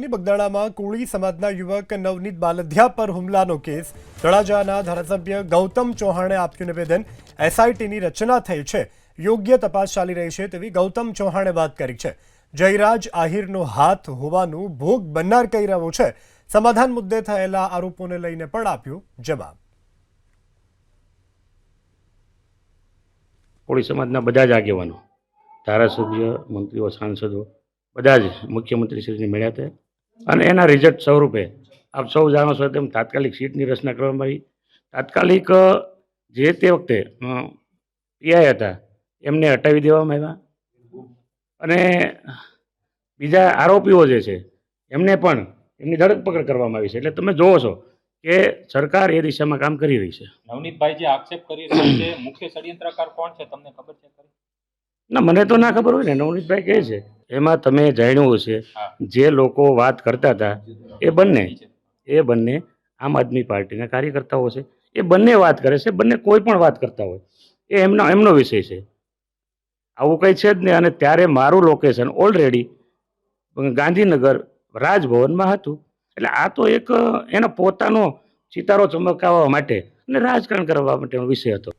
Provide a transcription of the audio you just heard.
અમરેલીની બગદાણામાં કોળી સમાજના યુવક નવનીત બાલધિયા પર હુમલાનો કેસ। તળાજાના ધારાસભ્ય ગૌતમ ચૌહાણે આપ્યું નિવેદન। એસઆઈટીની રચના થઈ છે, યોગ્ય તપાસ ચાલી રહી છે તેવી ગૌતમ ચૌહાણે વાત કરી છે। જયરાજ આહિરનો હાથ હોવાનું ભોગ બનનાર કહી રહ્યો છે। સમાધાન મુદ્દે થયેલા આરોપોને લઈને પણ આપ્યો જવાબ। કોળી સમાજના બધા જ આગેવાનો, ધારાસભ્ય, મંત્રીઓ, સાંસદો બધા જ મુખ્યમંત્રીશ્રીને મળ્યા હતા અને એના રિઝલ્ટ સ્વરૂપે આપ સૌ જાણો છો તેમ તાત્કાલિક સીટની રચના કરવામાં આવી। તાત્કાલિક જે તે વખતે પીઆઈ હતા એમને હટાવી દેવામાં આવ્યા અને બીજા આરોપીઓ જે છે એમને પણ એમની ધરપકડ કરવામાં આવી છે। એટલે તમે જોવો છો કે સરકાર એ દિશામાં કામ કરી રહી છે। નવનીતભાઈ જે આક્ષેપ કરી રહ્યા છે, મુખ્ય ષડયંત્રકાર કોણ છે તમને ખબર છે ખરી? ના, મને તો ના ખબર હોય ને। નવનીતભાઈ કહે છે એમાં તમે જાણ્યું હશે, જે લોકો વાત કરતા હતા એ બંને આમ આદમી પાર્ટીના કાર્યકર્તાઓ છે। એ બંને વાત કરે છે, બંને કોઈ પણ વાત કરતા હોય એ એમનો વિષય છે, આવું કંઈ છે જ નહીં। અને ત્યારે મારું લોકેશન ઓલરેડી ગાંધીનગર રાજભવનમાં હતું। એટલે આ તો એક એનો પોતાનો સિતારો ચમકાવવા માટે અને રાજકારણ કરવા માટેનો વિષય હતો।